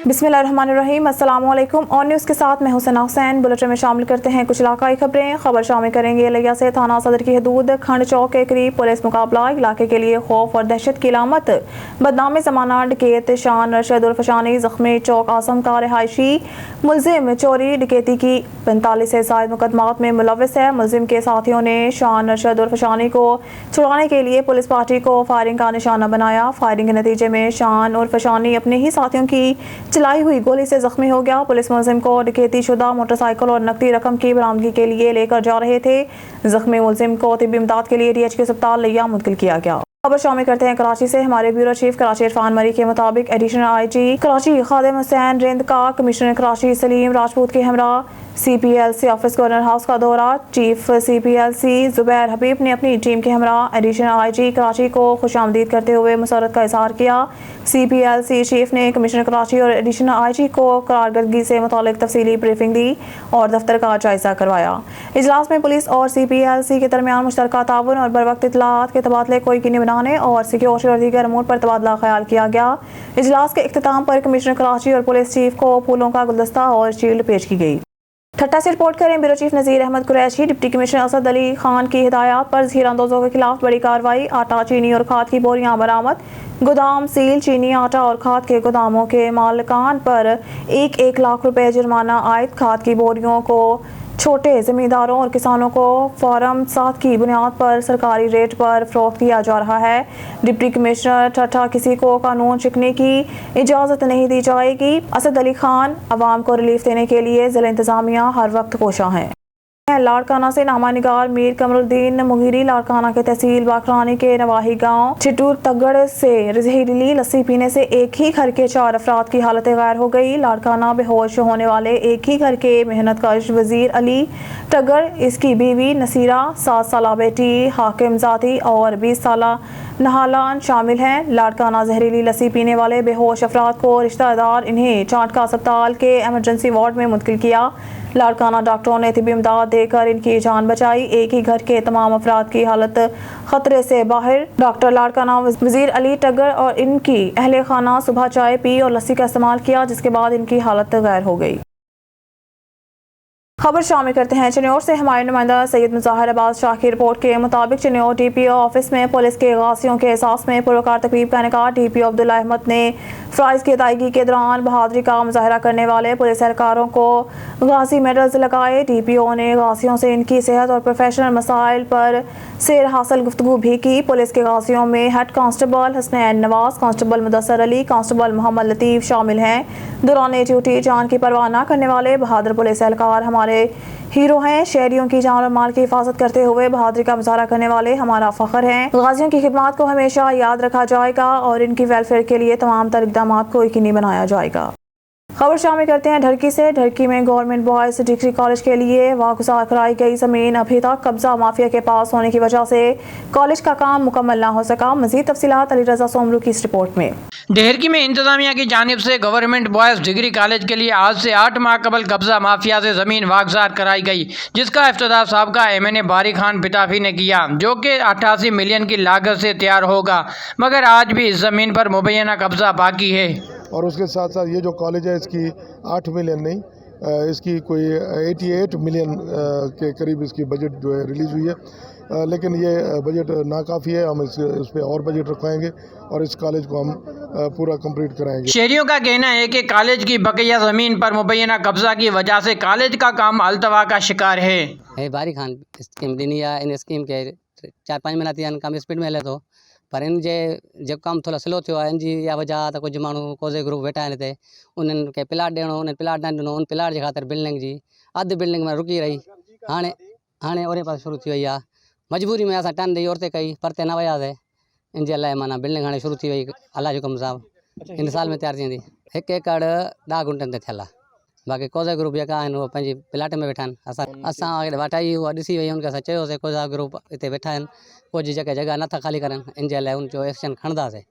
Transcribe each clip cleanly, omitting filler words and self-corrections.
बिस्मिल्लाहिर्रहमानिर्रहीम। अस्सलामुअलैकुम। On news के साथ मैं हुसैना हुसैन। बुलेटिन में शामिल करते हैं कुछ इलाकाई खबरें। खबर शामिल करेंगे लिया से थाना सदर की हदूद खंड चौक के करीब पुलिस मुकाबला, इलाके के लिए खौफ और दहशत की अलामत। बदनामी ज़माना डकैत शान रशद उर्फ शानी जख्मी चौक आसम का रिहायशी मुलजिम चोरी डकैती की 45 से ज़ायद मुकदमात में मुलव्वस है। मुलजिम के साथियों ने शान रशद उर्फ शानी को छुड़ाने के लिए पुलिस पार्टी को फायरिंग का निशाना बनाया। फायरिंग के नतीजे में शान उर्फ शानी अपने ही साथियों की चलाई हुई गोली से जख्मी हो गया। पुलिस मुलजिम को डकैती शुदा मोटरसाइकिल और नकदी रकम की बरामदगी के लिए लेकर जा रहे थे। जख्मी मुलजिम को तिब्बी इमदाद के लिए DHQ अस्पताल लिया मुंतकिल किया गया। खबर शामिल करते हैं कराची से। हमारे ब्यूरो चीफ कराची इरफान मरी के मुताबिक एडिशनल IG कराची खादिम हुसैन रिंद का कमिश्नर कराची सलीम राजपूत के हमरा CPLC ऑफिस गवर्नर हाउस का दौरा। चीफ CPLC जुबैर हबीब ने अपनी टीम के हमरा एडिशनल IG कराची को खुशामदीद करते हुए मसरत का इजहार किया। CPLC चीफ ने कमिश्नर कराची और एडिशनल IG को कारकर्दगी से मुतालिक तफसीली ब्रीफिंग दी और दफ्तर का जायजा करवाया। इजलास में पुलिस और CPLC के दरमियान मुश्तरका ताउन और बर वक्त इत्तलात के तबादले को यकीनी बनाने और सिक्योरिटी और दीगर अमूर पर तबादला ख्याल किया गया। इजलास के इख्तिताम पर कमिश्नर कराची और पुलिस चीफ को फूलों का गुलदस्ता और शील्ड पेश की गई। ठट्टा से रिपोर्ट करें ब्यूरो चीफ नज़ीर अहमद कुरैशी। डिप्टी कमिश्नर असद अली खान की हिदायत पर ज़हीर अंदाजों के खिलाफ बड़ी कार्रवाई। आटा, चीनी और खाद की बोरियां बरामद। गोदाम सील। चीनी, आटा और खाद के गोदामों के मालिकान पर 1-1 लाख रुपए जुर्माना आयद। खाद की बोरियों को छोटे ज़मींदारों और किसानों को फॉर्म 7 की बुनियाद पर सरकारी रेट पर फरोख्त किया जा रहा है। डिप्टी कमिश्नर ठट्टा, किसी को कानून शिकने की इजाज़त नहीं दी जाएगी। असद अली खान अवाम को रिलीफ देने के लिए ज़िला इंतज़ामिया हर वक्त कोशा है। लाड़काना से नामा निगार मीर कमरुद्दीन मुगीरी लाड़काना के तहसील बाखरानी के नवाही गांव चिटूर तगड़ से जहरीली लस्सी पीने से एक ही घर के 4 अफराद की हालत गैर हो गई। लाड़काना बेहोश होने वाले एक ही घर के मेहनत कश वजीर अली तगड़, इसकी बीवी नसीरा, 7 साला बेटी हाकिम जाती और 20 साला नहालान शामिल हैं। लाड़काना जहरीली लस्सी पीने वाले बेहोश अफराद को रिश्तेदार इन्हें चाटका अस्पताल के एमरजेंसी वार्ड में मुंतकिल किया। लाड़काना डॉक्टरों ने तिब्बी इमदाद देकर इनकी जान बचाई। एक ही घर के तमाम अफराद की हालत खतरे से बाहर। डॉक्टर लाड़काना वजीर अली टगर और इनकी अहले खाना सुबह चाय पी और लस्सी का इस्तेमाल किया, जिसके बाद इनकी हालत गैर हो गई। खबर शामिल करते हैं चन्योर से। हमारे नुमाइंदा सैयद मुजाहिर अब्बास शाह की रिपोर्ट के मुताबिक चन्योर DPO ऑफिस में पुलिस के गाजियों के एहसास में पुरवकार तकरीब का इनेकाद। DPO अब्दुल्ला अहमद ने फ़राइज़ की अदायगी के दौरान बहादुरी का मुजाहरा करने वाले पुलिस एहलकारों को गाजी मेडल्स लगाए। DPO ने गाजियों से इनकी सेहत और प्रोफेशनल मसाइल पर सेर हासिल गुफ्तगू भी की। पुलिस के गाजियों में head constable Hasnain Nawaz, constable Mudassar Ali, constable Mohammad Latif शामिल हैं। दौरान ड्यूटी जान की परवाह न करने वाले बहादुर पुलिस एहलकार हमारे हीरो हैं। शहरियों की जान और माल की हिफाजत करते हुए बहादुरी का मुजाहरा करने वाले हमारा फख्र हैं। गाजियों की खिदमत को हमेशा याद रखा जाएगा और इनकी वेलफेयर के लिए तमाम तर इक़दाम को यकीनी बनाया जाएगा। खबर शामिल करते हैं ढरकी से। ढरकी में गवर्नमेंट बॉयज़ डिग्री कॉलेज के लिए वागुजार कराई गई ज़मीन अभी तक कब्जा माफिया के पास होने की वजह से कॉलेज का काम मुकम्मल न हो सका। मज़ीद तफसीलात अली रज़ा सोमरू की इस रिपोर्ट में। ढेरकी में इंतजामिया की जानिब से गवर्नमेंट बॉयज़ डिग्री कॉलेज के लिए आज से 8 माह कबल कब्जा माफिया से ज़मीन वागजार कराई गई, जिसका इफ्तिताह साबका MNA बारी खान पिताफी ने किया, जो कि 88 मिलियन की लागत से तैयार होगा, मगर आज भी इस ज़मीन पर मुबैना कब्जा बाकी है। और उसके साथ साथ ये जो कॉलेज है इसकी 8 मिलियन नहीं, इसकी कोई 88 मिलियन के करीब इसकी बजट जो है रिलीज़ हुई है, लेकिन ये बजट नाकाफ़ी है। हम इस पे और बजट रखवाएंगे और इस कॉलेज को हम पूरा कंप्लीट कराएंगे। शहरियों का कहना है कि कॉलेज की बकिया ज़मीन पर मुबैना कब्जा की वजह से कॉलेज का काम अल्तवा का शिकार है। बारी खान स्कीम दी या इन स्कीम के 4-5 महीना थी कम स्पीड में हले तो, पर इन जे जब कम थोड़ा स्लो थियो आहे, इन जी इहा वजह त कुझु माण्हू कोज़े ग्रुप वेठा आहिनि हिते, उन्हनि खे प्लाट ॾियणो, उन्हनि प्लाट न ॾिनो, उन प्लाट जे ख़ातिर बिल्डिंग जी अधु बिल्डिंग में रुकी रही। हाणे ओरे पासे शुरू थी वई आहे। मजबूरी में असां टन ॾेई औरते कई, परते न वियासीं। इन जे लाइ माना बिल्डिंग हाणे शुरू थी वई। अल्लाह जो कम साहब इन साल में तैयार थी वेंदी। 1 एकड़ 10 गुंटनि ते थियल आहे। बाक़ी कोज़ा ग्रुप जेका आहिनि उहे पंहिंजी प्लाट में वेठा आहिनि। असां वाटाई उहा ॾिसी वई, उनखे असां चयोसीं कोज़ा ग्रुप हिते वेठा आहिनि, कुझु जॻह नथा ख़ाली करनि, इन जे लाइ उनजो एक्शन खणंदासीं।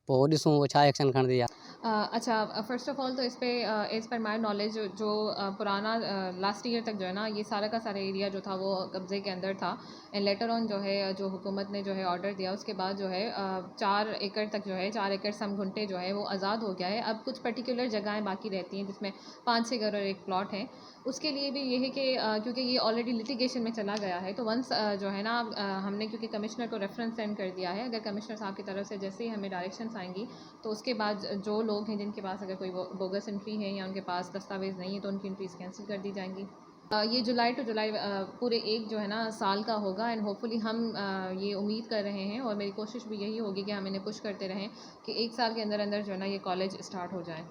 पोइ ॾिसूं उहो छा एक्शन खणंदी आहे। अच्छा, फ़र्स्ट ऑफ़ ऑल तो इस पे एज़ पर माई नॉलेज जो पुराना लास्ट ईयर तक जो है ना ये सारा का सारा एरिया जो था वो कब्ज़े के अंदर था। एंड लेटर ऑन जो है जो हुकूमत ने जो है ऑर्डर दिया उसके बाद जो है 4 एकड़ तक जो है 4 एकड़ सम घुंटे जो है वो आज़ाद हो गया है। अब कुछ पर्टिकुलर जगहें बाकी रहती हैं जिसमें 5-6 घर और एक प्लॉट है। उसके लिए भी ये है कि क्योंकि ये ऑलरेडी लिटिगेशन में चला गया है तो वंस जो है ना हमने क्योंकि कमिश्नर को रेफरेंस सेंड कर दिया है, अगर कमिश्नर साहब की तरफ से जैसे ही हमें डायरेक्शंस आएंगी तो उसके बाद जो लोग हैं जिनके पास अगर कोई बोगस एंट्री है या उनके पास दस्तावेज़ नहीं है तो उनकी एंट्रीज कैंसिल कर दी जाएंगी। ये जुलाई टू जुलाई पूरे एक जो है ना साल का होगा एंड होपफुली हम ये उम्मीद कर रहे हैं और मेरी कोशिश भी यही होगी कि हम इन्हें पुश करते रहें कि 1 साल के अंदर अंदर जो है ना ये कॉलेज स्टार्ट हो जाए।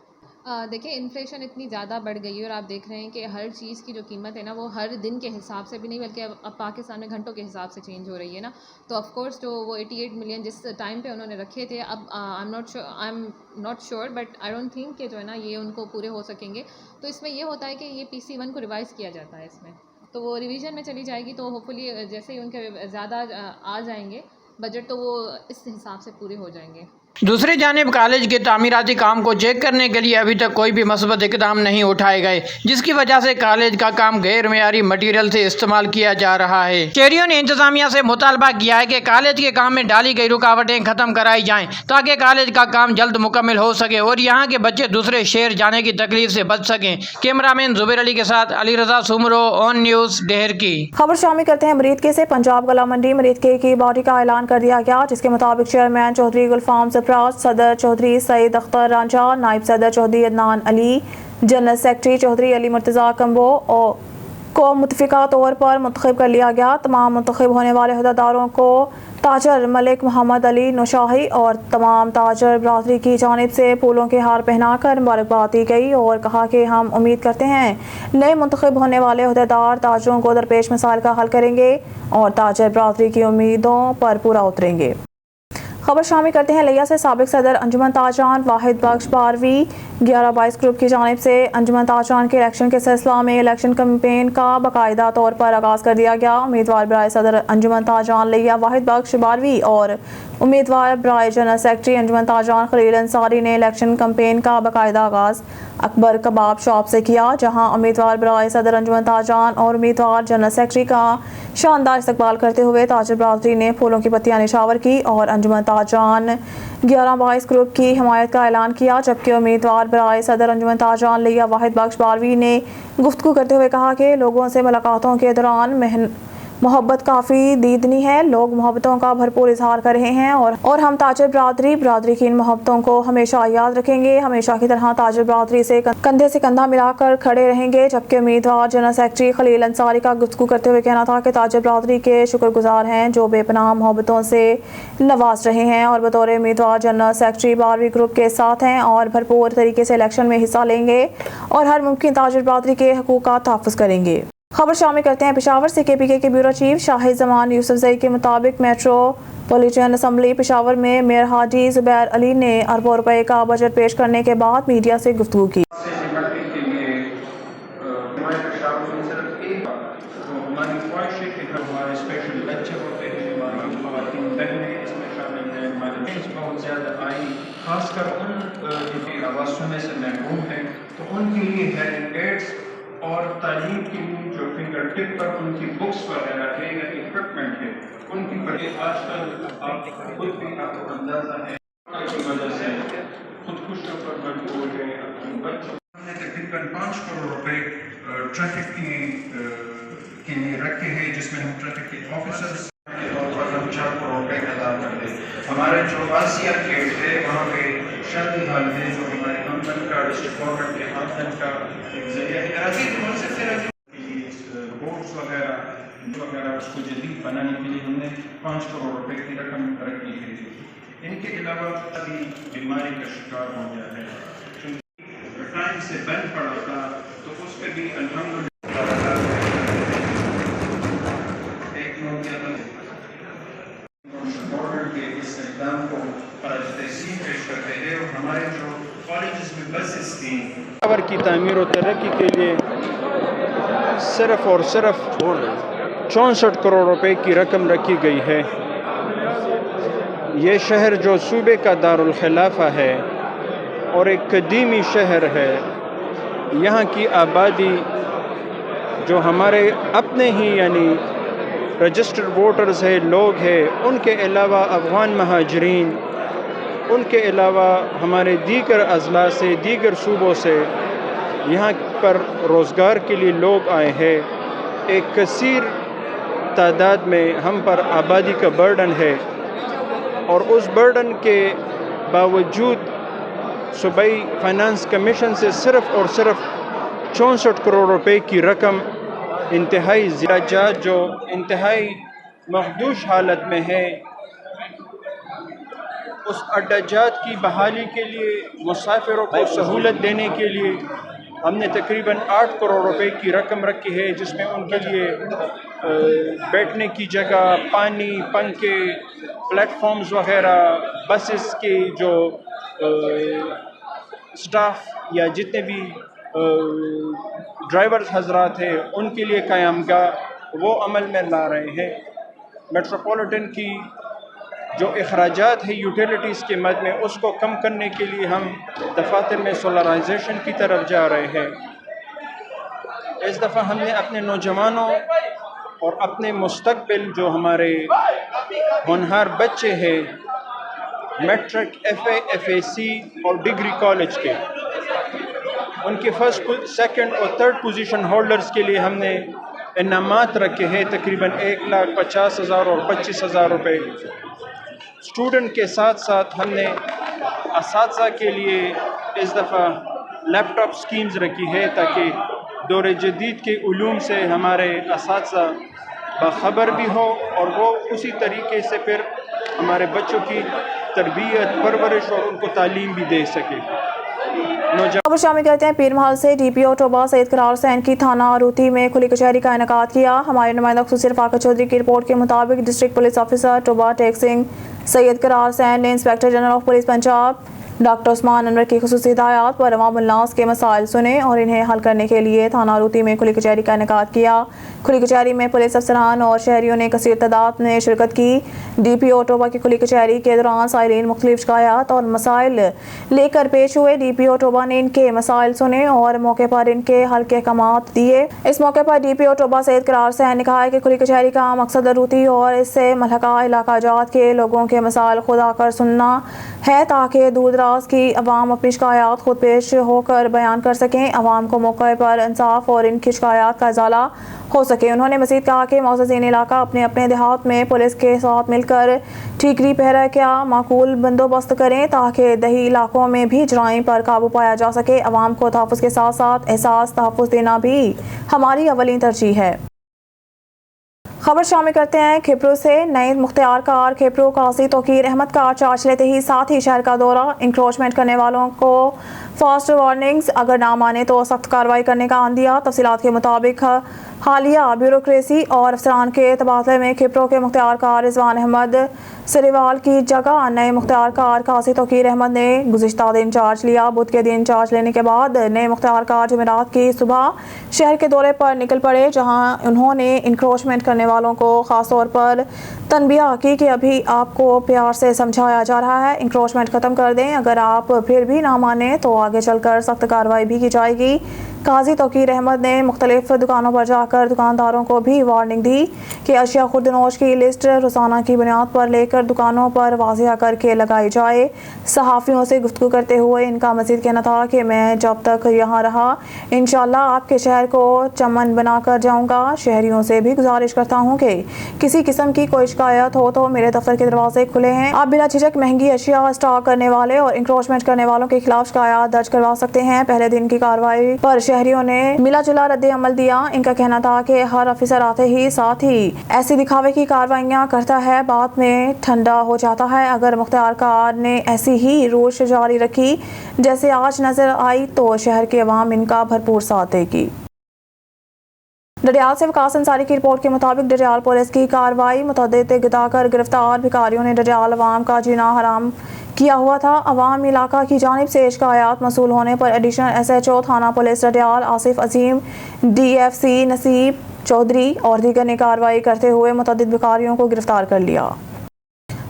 देखिए इन्फ्लेशन इतनी ज़्यादा बढ़ गई है और आप देख रहे हैं कि हर चीज़ की जो कीमत है ना वो हर दिन के हिसाब से भी नहीं बल्कि अब पाकिस्तान में घंटों के हिसाब से चेंज हो रही है ना। तो ऑफ कोर्स जो वो 88 मिलियन जिस टाइम पे उन्होंने रखे थे अब I am not sure but I don't think कि जो है ना ये उनको पूरे हो सकेंगे। तो इसमें ये होता है कि ये PC1 को रिवाइज़ किया जाता है इसमें, तो वो रिवीजन में चली जाएगी तो होपफुली जैसे ही उनके ज़्यादा आ जाएंगे बजट तो वो इस हिसाब से पूरे हो जाएंगे। दूसरी जानिब कॉलेज के तामीराती काम को चेक करने के लिए अभी तक कोई भी मस्बत इकदाम नहीं उठाए गए, जिसकी वजह से कॉलेज का काम गैर मेयारी मटीरियल से इस्तेमाल किया जा रहा है। शहरियों ने इंतजामिया से मुतालबा किया है कि कॉलेज के काम में डाली गई रुकावटें खत्म कराई जाएं ताकि कॉलेज का काम जल्द मुकम्मल हो सके और यहाँ के बच्चे दूसरे शहर जाने की तकलीफ से बच सकें। कैमरामैन जुबैर अली के साथ अली रजा सुमरो, ऑन न्यूज़ डेहर की। खबर शामिल करते हैं मरीदके से। पंजाब गला मंडी मरीदके की बॉडी का ऐलान कर दिया गया, जिसके मुताबिक चेयरमैन चौधरी गुलफाम सरफराज, सदर चौधरी सईद अख्तर रांझा, नायब सदर चौधरी अदनान अली, जनरल सेक्रेटरी चौधरी अली मुर्तज़ा कम्बो को मुतफ़िका तौर पर मुंतखब कर लिया गया। तमाम मुंतखब होने वाले अहदेदारों को ताजर मलिक मोहम्मद अली नौशाही और तमाम ताजर बरादरी की जानिब से फूलों के हार पहनाकर मुबारकबाद दी गई और कहा कि हम उम्मीद करते हैं नए मुंतखब होने वाले अहदेदार ताजरों को दरपेश मसाइल का हल करेंगे और ताजर बरादरी की उम्मीदों पर पूरा उतरेंगे। खबर शामिल करते हैं लिया से। साबिक सदर अंजुमन ताजरान वाहिद बख्श 12वीं 11-22 ग्रुप की जानिब से अंजुमन ताजरान के इलेक्शन के सिलसिला में इलेक्शन कैंपेन का बाकायदा तौर पर आगाज़ कर दिया गया। उम्मीदवार बराए सदर अंजुमन ताजरान लिया वाहिद बख्श 12वीं और उम्मीदवार बराए जनरल सेक्रेटरी अंजुमन ताजरान खलील अंसारी ने इलेक्शन कैंपेन का बाकायदा आगाज़ अकबर कबाब शॉप से किया, जहां उम्मीदवार बराए सदर अंजुमन ताजरान और उम्मीदवार जनरल सेक्रेटरी का शानदार इस्तकबाल करते हुए ताजर बरादरी ने फूलों की पत्तियां निछावर की और अंजुमन ताजरान 11-22 ग्रुप की हिमायत का ऐलान किया। जबकि उम्मीदवार बराए सदर अंजुमन ताजरान लिया वाहिद बख्श 12वीं ने गुफ्तगू करते हुए कहा कि लोगों से मुलाकातों के दौरान मोहब्बत काफ़ी दीदनी है, लोग मोहब्बतों का भरपूर इजहार कर रहे हैं और हम ताजर बरादरी की इन मोहब्बतों को हमेशा याद रखेंगे, हमेशा की तरह ताजर बरादरी से कंधे से कंधा मिलाकर खड़े रहेंगे। जबकि उम्मीदवार जनरल सेक्रेटरी खलील अंसारी का गुफ्तगू करते हुए कहना था कि ताजर बरादरी के शुक्रगुजार हैं जो बेपनाह मोहब्बतों से नवाज रहे हैं और बतौर उम्मीदवार जनरल सेक्रेटरी 12वीं ग्रुप के साथ हैं और भरपूर तरीके से इलेक्शन में हिस्सा लेंगे और हर मुमकिन ताजर बरादरी के हकूक़ का तहफ़्फ़ुज़ करेंगे। खबर शामिल करते हैं पेशावर से। KPK के ब्यूरो चीफ शाहिद जमान यूसुफजई के मुताबिक मेट्रोपॉलिटन असम्बली पेशावर में मेयर हाजी जुबैर अली ने अरबों रुपए का बजट पेश करने के बाद मीडिया से गुफ्तगू की। खासकर उन जो आवासों में से महरूम हैं तो उनके लिए हेल्थ एड्स और तालीम के लिए जो फिंगर टिप पर उनकी बुक्स वगैरह है या इक्विपमेंट है उनकी वजह आजकल आप खुद भी आपको अंदाजा है की वजह से खुदकुशियों पर मजबूर है अपने बच्चों ने तकरीबन 5 करोड़ रुपए ट्रैफिक के लिए रखे हैं, जिसमें हम ट्रैफिक के ऑफिसर्स के तौर पर हम 4 करोड़ रुपए अदा करते हैं। हमारे जो आसिया गेट है वहाँ पे शादी हाल है जो हमारे आमदन का डिस्ट्रिक्ट गवर्नमेंट के आमदन का एक जरिया है। बोर्ड्स वगैरह उसको जदीद बनाने के लिए हमने 5 करोड़ रुपए की रकम रखी है। इनके अलावा अभी बीमारी का शिकार हो गया है, क्योंकि टाइम से बंद पड़ा था तो उस पर भी अल्हम्दुलिल्लाह गवर्नमेंट के इस इक़दाम को तहसीन पेश करते हैं और हमारे जो कॉलेजेस में बसेस थी पेशावर की तामीर और तरक्की के लिए सिर्फ और सिर्फ 64 करोड़ रुपए की रकम रखी गई है। یہ شہر جو صوبے کا دارالخلافہ ہے اور ایک قدیمی شہر ہے، یہاں کی آبادی جو ہمارے اپنے ہی یعنی رجسٹرڈ ووٹرز ہے، لوگ ہیں، ان کے علاوہ افغان مہاجرین، ان کے علاوہ ہمارے دیگر اضلاع سے، دیگر صوبوں سے یہاں پر روزگار کے لیے لوگ آئے ہیں۔ ایک کثیر تعداد میں ہم پر آبادی کا برڈن ہے، اور اس برڈن کے باوجود صوبائی فائنانس کمیشن سے صرف اور صرف 64 کروڑ روپے کی رقم انتہائی زیادہ جو انتہائی مخدوش حالت میں ہے، اس اڈہ جات کی بحالی کے لیے، مسافروں کو سہولت دینے کے لیے ہم نے تقریباً 8 کروڑ روپے کی رقم رکھی ہے، جس میں ان کے لیے بیٹھنے کی جگہ، پانی، پنکھے، پلیٹ فارمز وغیرہ، بسز کے جو سٹاف یا جتنے بھی ڈرائیورز حضرات ہیں ان کے لیے قیام گاہ وہ عمل میں لا رہے ہیں۔ میٹروپولیٹن کی جو اخراجات ہے یوٹیلیٹیز کے مد میں، اس کو کم کرنے کے لیے ہم دفاتر میں سولرائزیشن کی طرف جا رہے ہیں۔ اس دفعہ ہم نے اپنے نوجوانوں اور اپنے مستقبل جو ہمارے ہونہار بچے ہیں، matric, F A, F A C اور ڈگری کالج کے، ان کے فرسٹ، سیکنڈ اور تھرڈ پوزیشن ہولڈرز کے لیے ہم نے انعامات رکھے ہیں، تقریباً 1,50,000 اور 25,000 روپے۔ اسٹوڈنٹ کے ساتھ ساتھ ہم نے اساتذہ کے لیے اس دفعہ لیپ ٹاپ سکیمز رکھی ہے، تاکہ دور جدید کے علوم سے ہمارے اساتذہ باخبر بھی ہو اور وہ اسی طریقے سے پھر ہمارے بچوں کی تربیت، پرورش اور ان کو تعلیم بھی دے سکے۔ خبر شامل کرتے ہیں پیر محل سے۔ ڈی پی او ٹوبہ سید قرار حسین کی تھانہ روتی میں کھلی کچہری کا انعقاد کیا۔ ہمارے نمائندہ خصوصی رفاقت چودھری کی رپورٹ کے مطابق district police officer Toba Tek Singh Syed Qarar Hussain نے inspector general of police Punjab doctor Usman Anwar کی خصوصی ہدایات پر عوام الناس کے مسائل سنے اور انہیں حل کرنے کے لیے تھانہ روتی میں کھلی کچہری کا انعقاد کیا۔ کھلی کچہری میں پولیس افسران اور شہریوں نے کثیر تعداد میں شرکت کی۔ ڈی پی او ٹوبہ کی کھلی کچہری کے دوران سائرین مختلف شکایات اور مسائل لے کر پیش ہوئے۔ ڈی پی او ٹوبہ نے ان کے مسائل سنے اور موقع پر ان کے حل کے احکامات دیے۔ اس موقع پر ڈی پی او ٹوبہ سید قرار حسین نے کہا کہ کھلی کچہری کا مقصد روتی اور اس سے ملحقہ علاقہ جات کے لوگوں کے مسائل خود آ کر سننا ہے، تاکہ دور دراز کی عوام اپنی شکایات خود پیش ہو کر بیان کر سکیں، عوام کو موقع پر انصاف اور ان کی شکایات کا ازالہ ہو سکے۔ انہوں نے مزید کہا کہ معززین علاقہ اپنے اپنے دیہات میں پولیس کے ساتھ مل کر ٹھیکری پہرہ کا معقول بندوبست کریں، تاکہ دیہی علاقوں میں بھی جرائم پر قابو پایا جا سکے۔ عوام کو تحفظ کے ساتھ ساتھ احساس تحفظ دینا بھی ہماری اولین ترجیح ہے۔ خبر شامل کرتے ہیں کھپرو سے۔ نئے مختار کار کھپرو قاضی توقیر احمد کا چارج لیتے ہی ساتھ ہی شہر کا دورہ۔ انکروچمنٹ کرنے والوں کو فاسٹ وارننگز، اگر نہ مانے تو سخت کارروائی کرنے کا عندیہ۔ تفصیلات کے مطابق حالیہ بیوروکریسی اور افسران کے تبادلے میں کھپرو کے مختار کار رضوان احمد سریوال کی جگہ نئے مختار کار قاضی توقیر احمد نے گزشتہ دن چارج لیا۔ بدھ کے دن چارج لینے کے بعد نئے مختار کار جمعرات کی صبح شہر کے دورے پر نکل پڑے، جہاں انہوں نے انکروچمنٹ کرنے والوں کو خاص طور پر تنبیہ کی کہ ابھی آپ کو پیار سے سمجھایا جا رہا ہے، انکروچمنٹ ختم کر دیں، اگر آپ پھر بھی نہ مانیں تو آگے چل کر سخت کارروائی بھی کی جائے گی۔ قاضی توقیر احمد نے مختلف دکانوں پر جا کر دکانداروں کو بھی وارننگ دی کہ اشیاء خوردنوش کی لسٹ روزانہ کی بنیاد پر لے کر دکانوں پر واضح کر کے لگائی جائے۔ صحافیوں سے گفتگو کرتے ہوئے ان کا مزید کہنا تھا کہ میں جب تک یہاں رہا انشاءاللہ آپ کے شہر کو چمن بنا کر جاؤں گا۔ شہریوں سے بھی گزارش کرتا ہوں کہ کسی قسم کی کوئی شکایت ہو تو میرے دفتر کے دروازے کھلے ہیں۔ آپ بلا جھجک مہنگی اشیاء اسٹاک کرنے والے اور انکروچمنٹ کرنے والوں کے خلاف شکایات درج کروا سکتے ہیں۔ پہلے دن کی کارروائی پر شہریوں نے ملا جلا رد عمل دیا۔ ان کا کہنا تھا کہ ہر افسر آتے ہی ساتھ ہی ایسی دکھاوے کی کارروائیاں کرتا ہے، بعد میں ٹھنڈا ہو جاتا ہے۔ اگر مختار کار نے ایسی ہی روش جاری رکھی جیسے آج نظر آئی تو شہر کے عوام ان کا بھرپور ساتھ دے گی۔ ڈڈیال سے وقاص انصاری کی رپورٹ کے مطابق ڈڈیال پولیس کی کارروائی، متعدد گدا کر گرفتار بھکاریوں نے ڈڈیال عوام کا جینا حرام کیا ہوا تھا۔ عوام علاقہ کی جانب سے شکایات موصول ہونے پر ایڈیشنل ایس ایچ او تھانہ پولیس ڈڈیال آصف عظیم، ڈی ایف سی نصیب چودھری اور دیگر نے کارروائی کرتے ہوئے متعدد بھکاریوں کو گرفتار کر لیا۔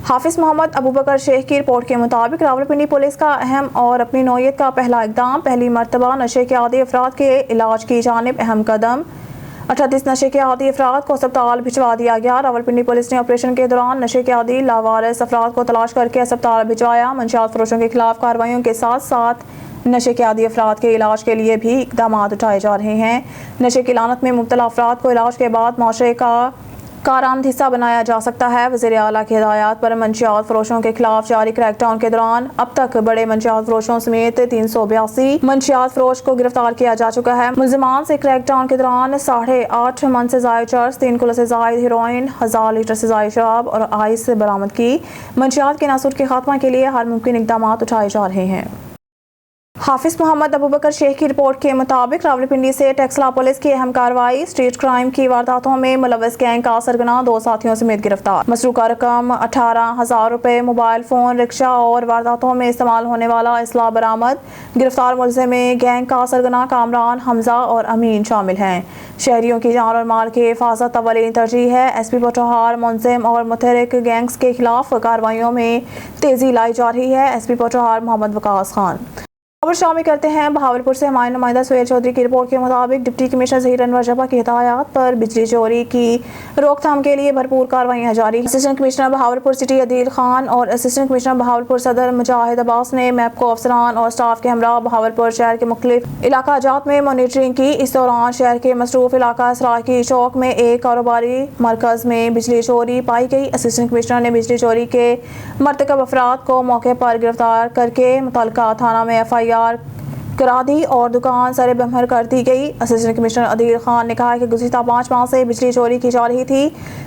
हाफिज मोहम्मद अबूबकर शेख की रिपोर्ट के मुताबिक रावलपिंडी पुलिस का अहम और अपनी नौयत का पहला इकदाम, पहली मरतबा नशे के आदी अफराद के इलाज की जानिब अहम कदम। 38 नशे के आदी अफराद को अस्पताल भिजवा दिया गया। रावलपिंडी पुलिस ने ऑपरेशन के दौरान नशे के आदी लावारिस अफराद को तलाश करके अस्पताल भिजवाया। मंशियात फरोशों के खिलाफ कार्रवाइयों के साथ साथ नशे के आदी अफराद के इलाज के लिए भी इकदाम उठाए जा रहे हैं। नशे की लानत में मुब्तला अफराद को इलाज के बाद माशरे का कारआमद हिस्सा बनाया जा सकता है। वज़ीर आला की हिदायत पर मंशियात फरोशों के खिलाफ जारी क्रैकडाउन के दौरान अब तक बड़े मंशियात फरोशों समेत 382 मंशियात फरोश को गिरफ्तार किया जा चुका है। मुलजिमान से क्रैकडाउन के दौरान 8.5 मन से जायद चर्स, 3 किलो से जायद हीरोइन, 1000 लीटर से जायद शराब और आइस बरामद की। मंशियात के नासूर के खात्मा के लिए हर मुमकिन इकदाम उठाए जा रहे हैं। हाफिज मोहम्मद अबूबकर शेख की रिपोर्ट के मुताबिक रावलपिंडी से टेक्सला पुलिस की अहम कार्रवाई, स्ट्रीट क्राइम की वारदातों में मुलव्वस गैंग का सरगना 2 साथियों समेत गिरफ्तार। मसरूका रकम 18,000 रुपए, मोबाइल फोन, रिक्शा और वारदातों में इस्तेमाल होने वाला इसलाह बरामद। गिरफ्तार मुलजिम में गैंग का सरगना कामरान, हमजा और अमीन शामिल हैं। शहरियों की जान और माल की हिफाजत अव्वलीन तरजीह है। एसपी पोठोहार मुंजिम और मुतहरिक गैंग्स के खिलाफ कार्रवाइयों में तेजी लाई जा रही है। एसपी पोठोहार मोहम्मद वकास खान। खबर शामिल करते हैं बहावलपुर से हमारे नुमाइंदा सुहेल चौधरी की रिपोर्ट के मुताबिक डिप्टी कमिश्नर ज़हीर अनवर जब्बा की हिदायत पर बिजली चोरी की रोकथाम के लिए भरपूर कार्रवाइयां जारी। Assistant commissioner Bahawalpur city Adeel Khan और असिस्टेंट कमिश्नर बहावलपुर सदर मुजाहिद अब्बास ने मैपको अफसरान और स्टाफ के हमरा बहावलपुर शहर के मुख्तलिफ इलाका जात में मॉनिटरिंग की। इस दौरान शहर के मसरूफ इलाका सराकी चौक में एक कारोबारी मरकज में बिजली चोरी पाई गई। असिस्टेंट कमिश्नर ने बिजली चोरी के मरतकब अफराद को मौके पर गिरफ्तार करके मुतल्लिका थाना में FIR करा दी और दुकान सरे बमहर कर दी गई। असिस्टेंट कमिश्नर अदील खान ने कहा कि गुज़िश्ता 5 माह से बिजली चोरी की जा रही थी।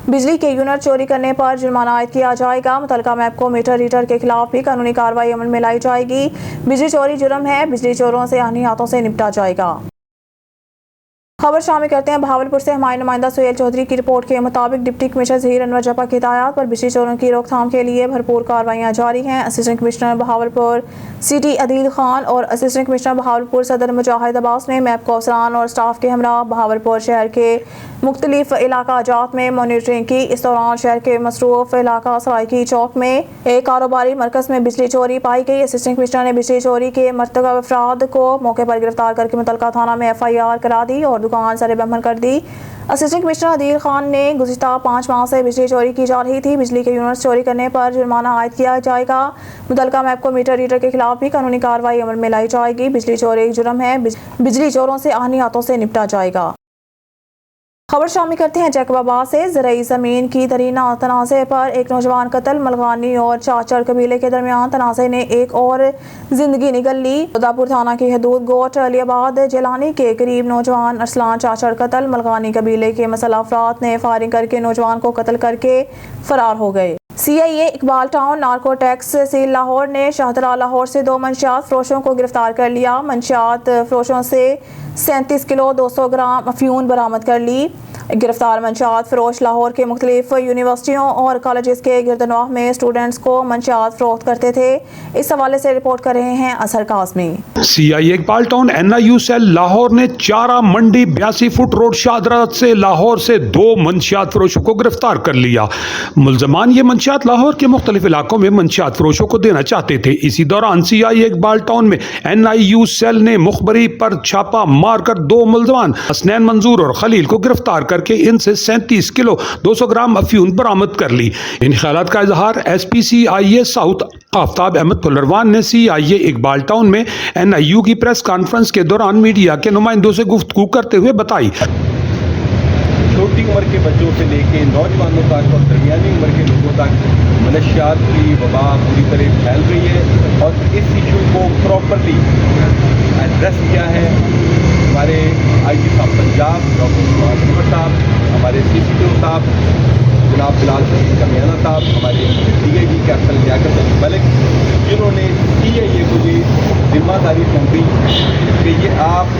बिजली के यूनिट चोरी करने पर जुर्माना आयद किया जाएगा। मुतल्लिका मैपको मीटर रीडर के खिलाफ भी कानूनी कार्रवाई अमल में लाई जाएगी। बिजली चोरी जुर्म है, बिजली चोरों से आनी हाथों से निपटा जाएगा। खबर शामिल करते हैं बहावलपुर से हमारे नुमाइंदा सुहेल चौधरी की रिपोर्ट के मुताबिक डिप्टी कमिश्नर ज़हीर अनवर जब्बा की हिदायत पर बिजली चोरों की रोकथाम के लिए भरपूर कार्रवाइयां जारी हैं। Assistant commissioner Bahawalpur city Adeel Khan और असिस्टेंट कमिश्नर बहावलपुर सदर मुजाहिद अब्बास ने मैपको अफसरान और स्टाफ के हमरा बहावलपुर शहर के मुख्तलिफ इलाका जात में मॉनिटरिंग की। इस दौरान शहर के मसरूफ इलाका सराकी चौक में एक कारोबारी मरकज में बिजली चोरी पाई गई। असिस्टेंट कमिश्नर ने बिजली चोरी के मरतकब अफराद को मौके पर गिरफ्तार करके मुतल्लिका थाना में FIR करा दी और दुकान सरे बमहर कर दी। असिस्टेंट कमिश्नर अदील खान ने गुज़िश्ता 5 माह से बिजली चोरी की जा रही थी। बिजली के यूनिट्स चोरी करने पर जुर्माना आयद किया जाएगा। मुतल्लिका मैपको मीटर रीडर के खिलाफ भी कानूनी कार्रवाई अमल में लाई जाएगी। बिजली चोरी एक जुर्म है, बिजली चोरों से आनी हाथों से निपटा जाएगा। खबर शामिल करते हैं जैकबाबाद से। ज़राई ज़मीन की दरीना तनाज़े पर एक नौजवान कत्ल, मलगानी और चाचड़ कबीले के दरमियान तनाज़े ने एक और जिंदगी निगल ली। उदापुर थाना की हदूद गोट अलीबाद जेलानी के करीब नौजवान अरसलान चाचड़ कत्ल, मलगानी कबीले के मसला अफराद ने फायरिंग करके नौजवान को कत्ल करके फरार हो गए। CIA Iqbal town narcotics cell Lahore ने शाहदरा लाहौर से 2 मंशियात फरोशों को गिरफ्तार कर लिया। मंशियात फरोशों से 37 किलो 200 ग्राम अफ्यून बरामद कर ली। गिरफ्तार मंशियात फरोश लाहौर के मुख्तलिफ यूनिवर्सिटियों और कॉलेजेस के गिरदनवाह में स्टूडेंट्स को मंशियात फरोख्त करते थे। इस हवाले से रिपोर्ट कर रहे हैं Asar Kazmi. CIA Iqbal town NIU cell Lahore ने चारा मंडी 82 फुट रोड शाहदरा से लाहौर से 2 मंशियात फरोशों को गिरफ्तार कर लिया। मुलजमान ये मंशियात लाहौर के मुख्तलिफ इलाकों में मंशियात फरोशों को देना चाहते थे। इसी दौरान CIA इकबाल टाउन में NIU सेल ने मुखबरी पर छापा मारकर 2 मुलजमान हसनैन मंजूर और खलील को गिरफ्तार करके इनसे 37 किलो 200 ग्राम अफ्यून बरामद कर ली। इन ख्यालात का इजहार SPCIA साउथ आफ्ताब अहमद फुलरवान ने CIA इकबाल टाउन में NIU की प्रेस कॉन्फ्रेंस के दौरान मीडिया के नुमाइंदों से गुफ्तगू करते हुए बताई। छोटी उम्र के बच्चों से लेके नौजवानों तक और दरमियानी उम्र के लोगों तक मनशियात की वबा पूरी तरह फैल रही है और इस इशू को प्रॉपरली एड्रेस किया है हमारे IG साहब पंजाब डॉक्टर सुभाष साहब, हमारे CCTO साहब जनाब बिलाल कमियाना साहब, हमारे DIG कैप्टन लियाकत अली मलिक, जिन्होंने CIA को ये जिम्मेदारी सौंपी कि ये आप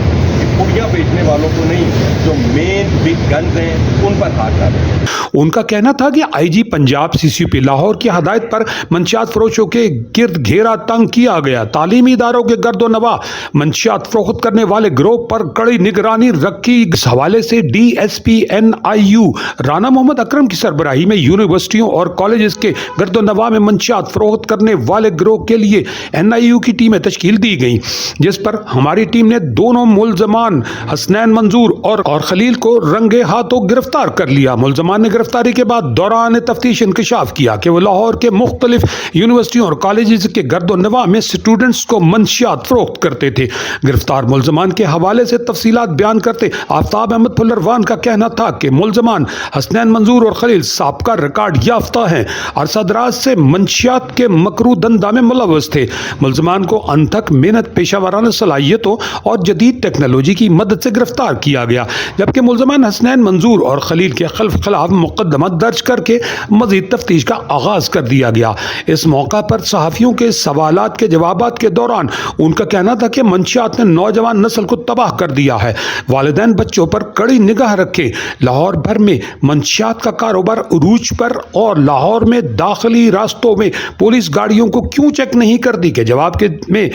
पुड़ियाँ बेचने वालों को नहीं, जो मेन गन्स हैं उन पर हाथ डालें। उनका कहना था कि आईजी पंजाब सीसीपी लाहौर की हदायत पर मंशियात फरोशों के गिर्द घेरा तंग किया गया। तालीमी इदारों के गर्दो नवा मंशियात फरोख्त करने वाले गिरोह पर कड़ी निगरानी रखी। इस हवाले से DSP NIU राना मोहम्मद अकरम की सरबराही में यूनिवर्सिटियों और कॉलेजेस के गर्दो नवा में मंशियात फरोख्त करने वाले गिरोह के लिए NIU की टीमें तश्कील दी गई, जिस पर हमारी टीम ने दोनों मुलजमान हसनैन मंजूर और खलील को रंगे हाथों गिरफ्तार कर लिया। मुलजमान ने गिरफ्तारी के बाद दौरान तफ्तीश इंकशाफ किया कि वो लाहौर के मुख्तलिफ यूनिवर्सिटियों और कॉलेजेस के गर्दो नवा में स्टूडेंट्स को मंशियात फरोख्त करते थे। गिरफ्तार मुलजमान के हवाले से तफसीलात बयान करते आफ्ताब अहमद फुल्लरवान का कहना था कि मुलजमान हसनैन मंजूर और खलील साबका रिकॉर्ड याफ्ता हैं, अरसा दराज से मंशियात के मकरू धंधा में मुलव्वस थे। मुलजमान को अनथक मेहनत, पेशावराना सलाहियतों और जदीद टेक्नोलॉजी की मदद से गिरफ्तार किया गया, जबकि मुलजमान हसनैन मंजूर और खलील के खिलाफ मुकदमा दर्ज करके मजीद तफ्तीश का आगाज कर दिया गया। इस मौका पर सहाफियों के सवालात के जवाबात के दौरान उनका कहना था कि मंशियात ने नौजवान नस्ल को तबाह कर दिया है। वालिदैन बच्चों पर कड़ी निगाह रखे। लाहौर भर में मंशियात का कारोबार उरूज पर और लाहौर में दाखिली रास्तों में पुलिस गाड़ियों को क्यों चेक नहीं करती के जवाब के में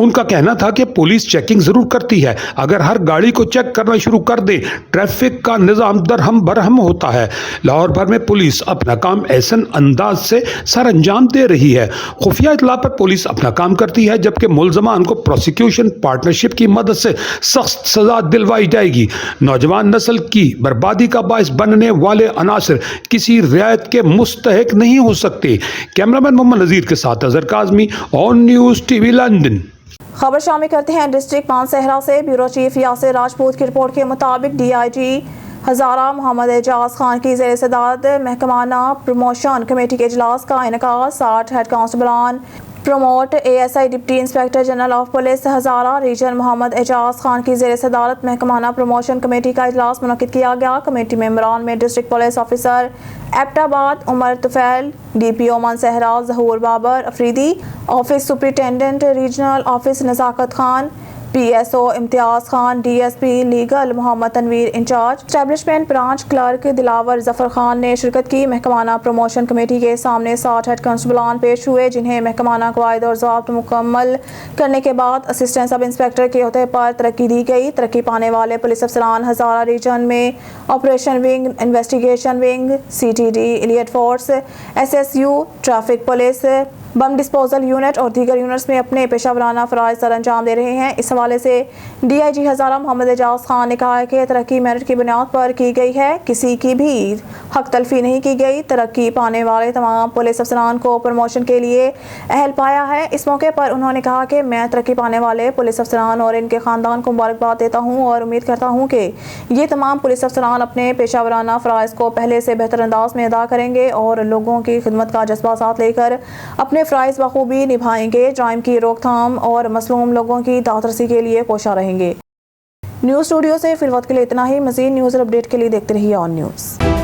उनका कहना था कि पुलिस चेकिंग जरूर करती है, अगर हर गाड़ी को चेक करना शुरू कर दे ट्रैफिक का निज़ाम दरहम बरहम होता है। लाहौर भर में पुलिस अपना काम ऐसा अंदाज से सर अंजाम दे रही है। खुफिया इत्तला पर पुलिस अपना काम करती है, जबकि मुलजमान को प्रोसिक्यूशन पार्टनरशिप की मदद से सख्त सजा दिलवाई जाएगी। नौजवान नस्ल की बर्बादी का बायस बनने वाले अनासर किसी रियायत के मुस्तहिक नहीं हो सकते। कैमरामैन मोहम्मद नज़ीर के साथ Azhar Kazmi, on news TV London. खबर शामिल करते हैं डिस्ट्रिक्ट मानसहरा से। ब्यूरो चीफ यासिर राजपूत की रिपोर्ट के मुताबिक DIG हज़ारा मोहम्मद एजाज खान की ज़ेर सदारत महकमाना प्रमोशन कमेटी के इजलास का इनकाद। 60 हेड कांस्टेबलान promote. ASI deputy inspector general of police Hazara region Mohammad Ejaz Khan की ज़ेर सदारत महकमाना प्रमोशन कमेटी का इजलास मुनक्किद किया गया। कमेटी मेंबरान में district police officer Abbottabad Umar Tufail, DPO Mansehra Zahoor Babar Afridi, office superintendent regional office Nazakat Khan, PSO Imtiaz Khan, DSP legal Mohammad Tanveer incharge, establishment branch clerk Dilawar Zafar Khan ने शिरकत की। महकमाना प्रमोशन कमेटी के सामने 60 हेड कांस्टेबलान पेश हुए, जिन्हें महकमाना कवायद और ज़ाब्त मुकम्मल करने के बाद असिस्टेंट सब इंस्पेक्टर के ओहदे पर तरक्की दी गई। तरक्की पाने वाले पुलिस अफसरान हज़ारा रीजन में operation wing, investigation wing, CTD, elite force, SSU, traffic police, bomb disposal unit और दीगर यूनिट्स में अपने पेशावराना फ़राइज़ सर अंजाम दे रहे हैं। इस हवाले से DIG हज़ारा मोहम्मद एजाज खान ने कहा है कि तरक्की मेरिट की बुनियाद पर की गई है, किसी की भी हक तलफी नहीं की गई। तरक्की पाने वाले तमाम पुलिस अफसरान को प्रमोशन के लिए अहल पाया है। इस मौके पर उन्होंने कहा कि मैं तरक्की पाने वाले पुलिस अफसरान और इनके ख़ानदान को मुबारकबाद देता हूँ और उम्मीद करता हूँ कि ये तमाम पुलिस अफसरान अपने पेशावराना फ़राइज़ को पहले से बेहतर अंदाज में अदा करेंगे और लोगों की खिदमत का जज्बा साथ लेकर अपने फ़राइज़ बखूबी निभाएंगे। जाइम की रोकथाम और मसलूम लोगों की दादरसी के लिए कोशा रहेंगे। न्यूज़ स्टूडियो से फिर वक्त के लिए इतना ही। मज़ीद न्यूज़ और अपडेट के लिए देखते रहिए ऑन न्यूज़।